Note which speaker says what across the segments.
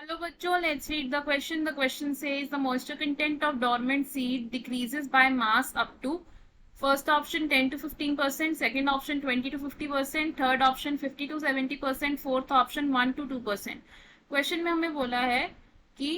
Speaker 1: Hello बच्चों, let's read the question. The question says the moisture content of dormant seed decreases by mass up to first option 10 to 15%, second option 20 to 50%, third option 50 to 70%, fourth option 1 to 2%. Question में हमें बोला है कि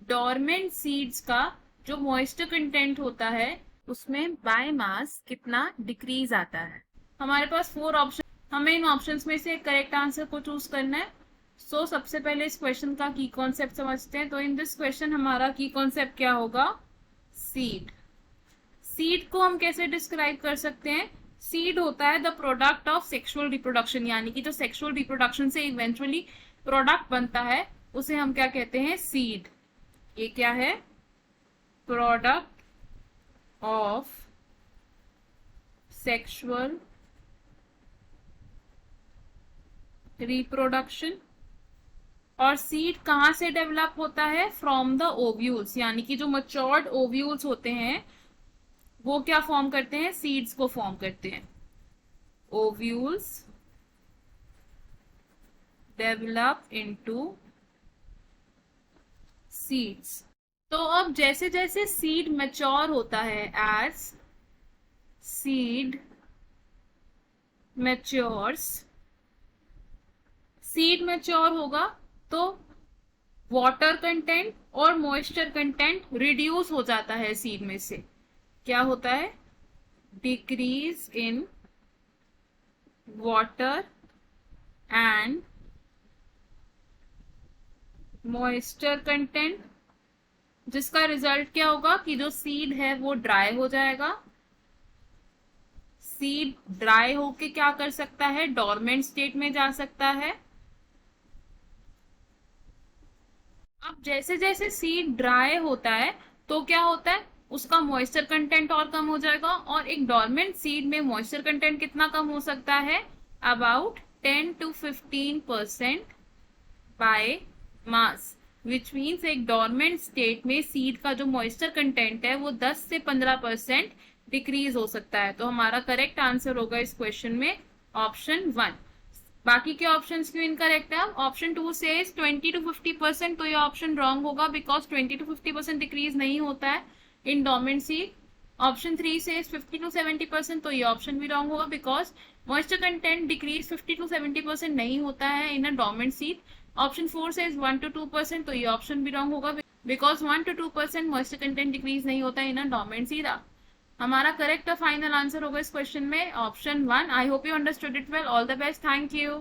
Speaker 1: dormant seeds का जो moisture content होता है उसमें बाय मास कितना डिक्रीज आता है। हमारे पास 4 ऑप्शन, हमें इन ऑप्शंस में से करेक्ट आंसर को चूज करना है। सबसे पहले इस क्वेश्चन का की कॉन्सेप्ट समझते हैं। तो इन दिस क्वेश्चन हमारा की कॉन्सेप्ट क्या होगा? सीड। सीड को हम कैसे डिस्क्राइब कर सकते हैं? सीड होता है the product of sexual reproduction, यानी कि जो सेक्सुअल रिप्रोडक्शन से इवेंचुअली प्रोडक्ट बनता है उसे हम क्या कहते हैं? सीड। ये क्या है? Product of sexual reproduction. और सीड कहाँ से डेवलप होता है? फ्रॉम द ओव्यूल्स, यानी कि जो मच्योर्ड ओव्यूल्स होते हैं वो क्या फॉर्म करते हैं? सीड्स को फॉर्म करते हैं। Ovules develop into seeds. तो अब जैसे जैसे सीड मैच्योर होता है, as seed matures, seed mature होगा तो वाटर कंटेंट और मॉइस्चर कंटेंट रिड्यूस हो जाता है सीड में से। क्या होता है? Decrease in water and moisture content, जिसका रिजल्ट क्या होगा कि जो सीड है वो ड्राई हो जाएगा। सीड ड्राई होके क्या कर सकता है? डॉर्मेंट स्टेट में जा सकता है। अब जैसे जैसे सीड ड्राई होता है तो क्या होता है? उसका मॉइस्चर कंटेंट और कम हो जाएगा। और एक डॉर्मेंट सीड में मॉइस्चर कंटेंट कितना कम हो सकता है? About 10 to 15% by mass, which means एक डॉर्मेंट स्टेट में सीड का जो मॉइस्चर कंटेंट है वो 10 से 15% डिक्रीज हो सकता है। तो हमारा करेक्ट आंसर होगा इस क्वेश्चन में ऑप्शन 1। बाकी के ऑप्शन क्यों इनकरेक्ट है? ऑप्शन 2 से 20 to 50%, तो ये ऑप्शन रॉन्ग होगा बिकॉज 20 to 50% डिक्रीज नहीं होता है इन डोमेन सीड। ऑप्शन 3 से 50 to 70%, तो ये ऑप्शन भी रॉन्ग होगा because moisture content decrease 50 to 70% नहीं होता है इन अ डोमेन सीड। ऑप्शन 4 से 1 to 2%, तो ये ऑप्शन भी रॉन्ग होगा because 1 to 2% moisture content decrease नहीं होता है इन अ डोमेन सीड। हमारा करेक्ट फाइनल आंसर होगा इस क्वेश्चन में option 1। I hope you understood it well. All the best. Thank you.